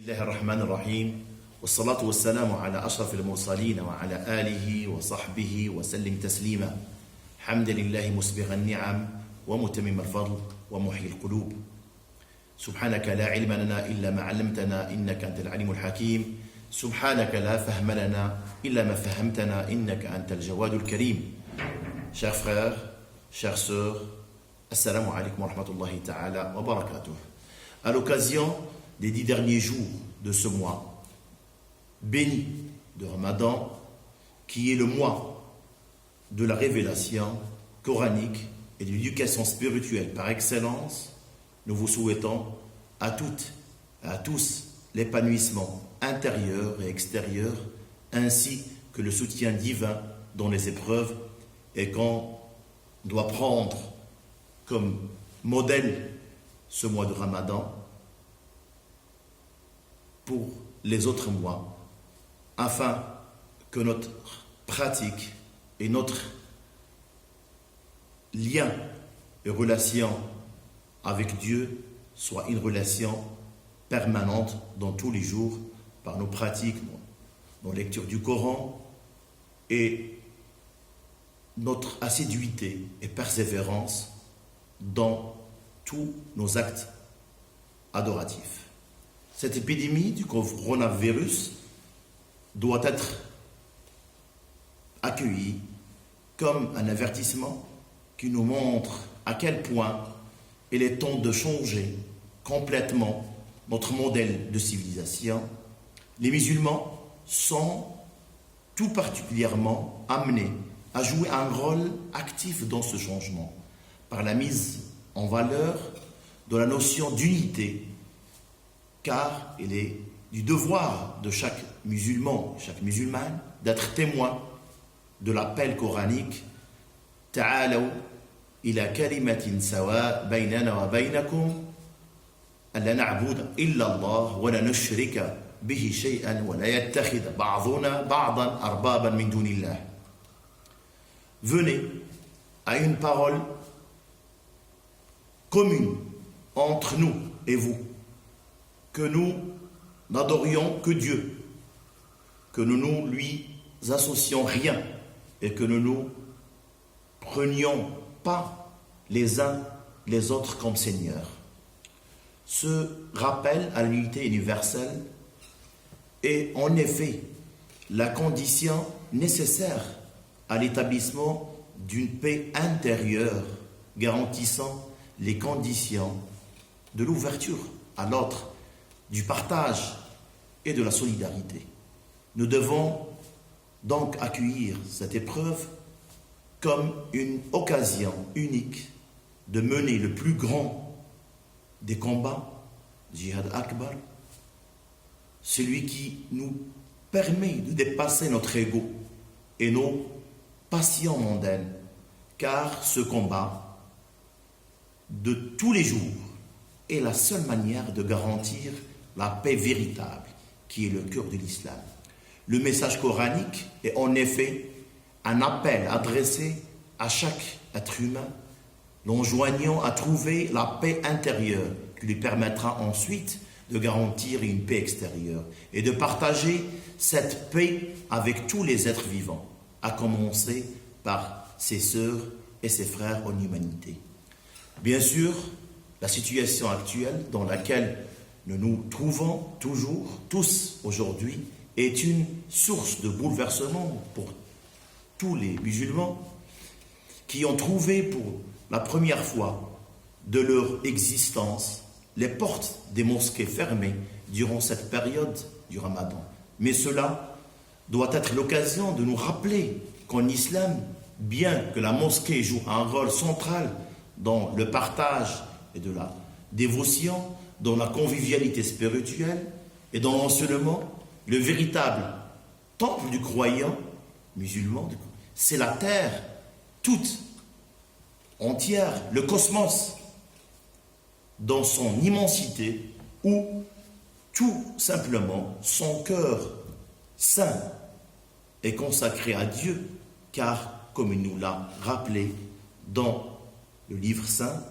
الله الرحمن الرحيم والصلاة والسلام على أشرف المرسلين وعلى آله وصحبه وسلم تسليما حمدا لله مسبغ النعم ومتمم الفضل ومحيي القلوب سبحانك لا علم لنا إلا ما علمتنا إنك أنت العليم الحكيم سبحانك لا فهم لنا إلا ما فهمتنا إنك أنت الجواد الكريم. Chers frères, chères sœurs, assalamu alaikum wa rahmatullahi ta'ala wa barakatuh. À l'occasion des 10 derniers jours de ce mois béni de Ramadan, qui est le mois de la révélation coranique et de l'éducation spirituelle par excellence, nous vous souhaitons à toutes et à tous l'épanouissement intérieur et extérieur, ainsi que le soutien divin dans les épreuves, et qu'on doit prendre comme modèle ce mois de Ramadan pour les autres mois, afin que notre pratique et notre lien et relation avec Dieu soit une relation permanente dans tous les jours, par nos pratiques, nos lectures du Coran et notre assiduité et persévérance dans tous nos actes adoratifs. Cette épidémie du coronavirus doit être accueillie comme un avertissement qui nous montre à quel point il est temps de changer complètement notre modèle de civilisation. Les musulmans sont tout particulièrement amenés à jouer un rôle actif dans ce changement, par la mise en valeur de la notion d'unité, car il est du devoir de chaque musulman, chaque musulmane, d'être témoin de l'appel coranique « Ta'alaw ila kalimatin sawa baynana wa baynakum alla na'budu illa Allah wa la nushrika bihi shay'an wa la yattakhidha ba'duna ba'dan arbaban min dunillah » Venez à une parole commune entre nous et vous, que nous n'adorions que Dieu, que nous ne lui associons rien et que nous ne prenions pas les uns les autres comme seigneurs. Ce rappel à l'unité universelle est en effet la condition nécessaire à l'établissement d'une paix intérieure garantissant les conditions de l'ouverture à l'autre, du partage et de la solidarité. Nous devons donc accueillir cette épreuve comme une occasion unique de mener le plus grand des combats, Jihad Akbar, celui qui nous permet de dépasser notre ego et nos passions mondaines, car ce combat de tous les jours est la seule manière de garantir la paix véritable qui est le cœur de l'islam. Le message coranique est en effet un appel adressé à chaque être humain, l'enjoignant à trouver la paix intérieure qui lui permettra ensuite de garantir une paix extérieure et de partager cette paix avec tous les êtres vivants, à commencer par ses sœurs et ses frères en humanité. Bien sûr, la situation actuelle dans laquelle nous nous trouvons toujours, tous aujourd'hui, est une source de bouleversement pour tous les musulmans qui ont trouvé pour la première fois de leur existence les portes des mosquées fermées durant cette période du Ramadan. Mais cela doit être l'occasion de nous rappeler qu'en islam, bien que la mosquée joue un rôle central dans le partage et de la dévotion, dans la convivialité spirituelle et dans l'enseignement, le véritable temple du croyant musulman, c'est la terre toute entière, le cosmos, dans son immensité, où tout simplement son cœur saint est consacré à Dieu, car, comme il nous l'a rappelé dans le livre saint,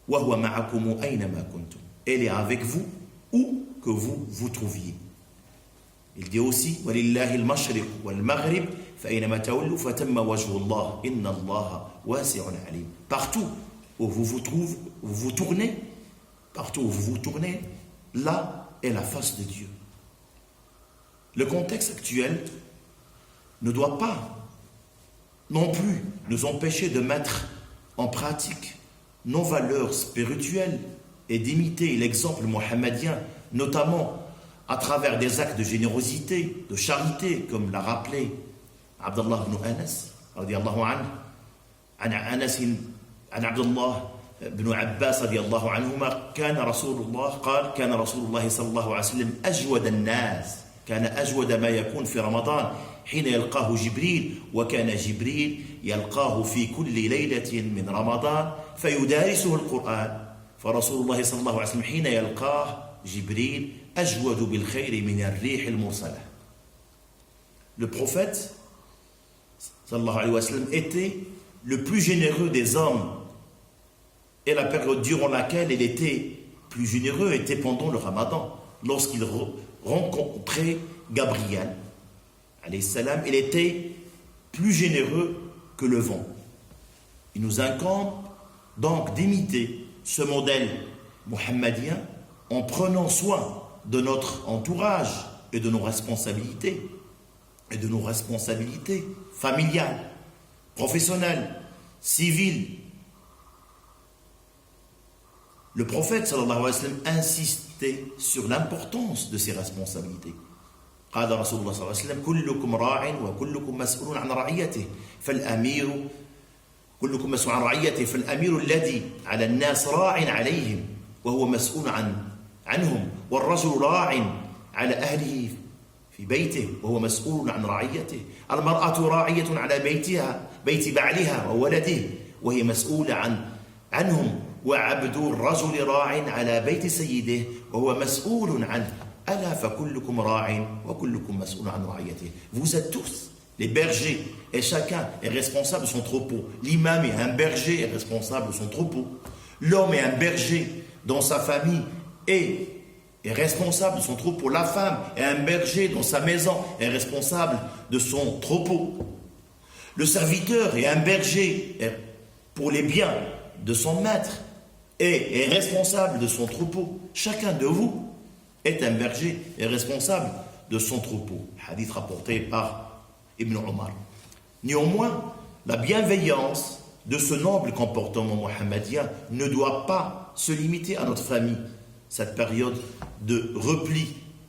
« Wa huwa ma'akumu aynama kuntum » elle est avec vous où que vous vous trouviez. Il dit aussi وَلِلَّهِ الْمَشْرِقُ وَالْمَغْرِبُ فَأَيْنَمَا تَوَلُّوا فَثَمَّ وَجْهُ اللَّهِ إِنَّ اللَّهَ وَاسِعٌ عَلِيمٌ. Partout où vous tournez, partout où vous vous tournez, là est la face de Dieu. Le contexte actuel ne doit pas non plus nous empêcher de mettre en pratique nos valeurs spirituelles et d'imiter l'exemple mohammedien, notamment à travers des actes de générosité, de charité, comme l'a rappelé Abdullah ibn Anas, radiallahu anhu, عن أنس عن عبد الله بن عباس رضي الله عنهما كان رسول الله صلى الله عليه وسلم أجود الناس، كان أجود ما يكون في رمضان حين يلقاه جبريل، وكان جبريل يلقاه في كل ليلة من رمضان فيدارسه القرآن، فرسول الله صلى الله عليه وسلم حين يلقاه جبريل أجود بالخير من الريح المرسلة. Le prophète sallallahu alayhi wa sallam était le plus généreux des hommes, et la période durant laquelle il était plus généreux était pendant le Ramadan, lorsqu'il rencontrait Gabriel alayhi salam. Il était plus généreux que le vent. Il nous incombe donc d'imiter ce modèle mohammedien en prenant soin de notre entourage et de nos responsabilités familiales, professionnelles, civiles. Le prophète sallallahu alayhi wa sallam insistait sur l'importance de ces responsabilités. قال رسول الله صلى الله عليه وسلم كلكم راع وكلكم مسؤول عن رعيته كلكم مسؤول عن رعيته فالأمير الذي على الناس راع عليهم وهو مسؤول عنهم، والرجل راع على أهله في بيته وهو مسؤول عن رعيته، المرأة راعية على بيت بعلها وولده وهي مسؤولة عنهم، وعبد الرجل راع على بيت سيده وهو مسؤول عنه، ألا فكلكم راع وكلكم مسؤول عن رعيته. Vous êtes tous les bergers et chacun est responsable de son troupeau. L'imam est un berger et responsable de son troupeau. L'homme est un berger dans sa famille et est responsable de son troupeau. La femme est un berger dans sa maison et est responsable de son troupeau. Le serviteur est un berger pour les biens de son maître et est responsable de son troupeau. Chacun de vous est un berger et responsable de son troupeau. Hadith rapporté par Ibn Omar. Néanmoins, la bienveillance de ce noble comportement mohammedien ne doit pas se limiter à notre famille. Cette période de repli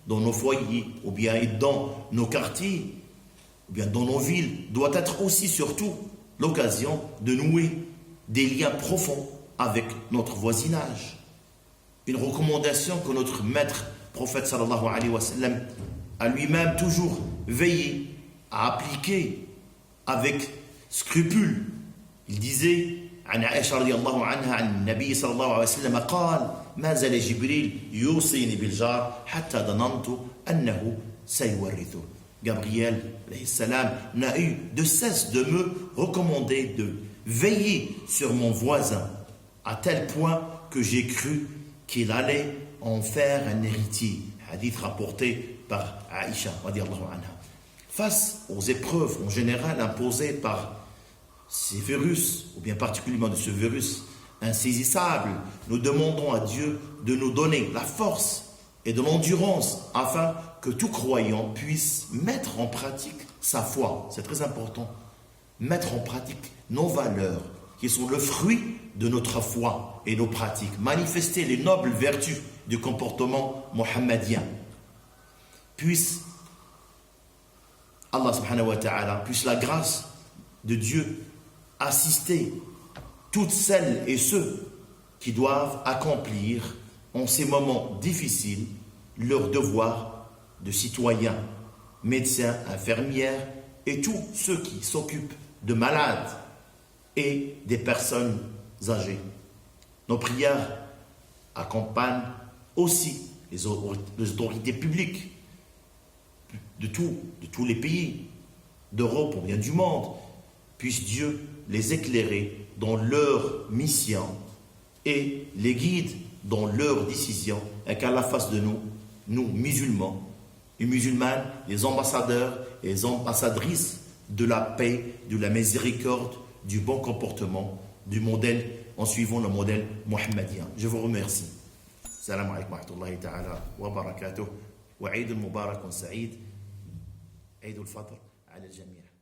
dans nos foyers, ou bien dans nos quartiers, ou bien dans nos villes, doit être aussi surtout l'occasion de nouer des liens profonds avec notre voisinage. Une recommandation que notre maître prophète sallallahu alayhi wa sallam a lui-même toujours veillé à appliquer avec scrupule. Il disait عن عائشة رضي الله عنها عن النبي صلى الله عليه وسلم قال ما زال جبريل يوصيني بالجار حتى ظننت أنه سيورثه. Gabriel alayhi salam n'a eu de cesse de me recommander de veiller sur mon voisin à tel point que j'ai cru qu'il allait en faire un héritier. Hadith rapporté par Aïcha radiyallahu anha. Face aux épreuves en général imposées par ces virus, ou bien particulièrement de ce virus insaisissable, nous demandons à Dieu de nous donner la force et de l'endurance afin que tout croyant puisse mettre en pratique sa foi. C'est très important. Mettre en pratique nos valeurs qui sont le fruit de notre foi et nos pratiques. Manifester les nobles vertus du comportement mohammedien. Puisse Allah subhanahu wa ta'ala, puisse la grâce de Dieu assister toutes celles et ceux qui doivent accomplir en ces moments difficiles leur devoir de citoyens, médecins, infirmières et tous ceux qui s'occupent de malades et des personnes âgées. Nos prières accompagnent aussi les autorités publiques de tous les pays d'Europe ou bien du monde. Puisse Dieu les éclairer dans leur mission et les guide dans leurs décisions, et qu'à la face de nous, nous, musulmans et musulmanes, les ambassadeurs et les ambassadrices de la paix, de la miséricorde, du bon comportement, du modèle, en suivant le modèle mohammedien. Je vous remercie. Salam alaikum wa rahmatullahi ta'ala wa barakatuh. Wa Eid al-Mubarak wa Saïd. Eid al-Fitr ala al-Jami'.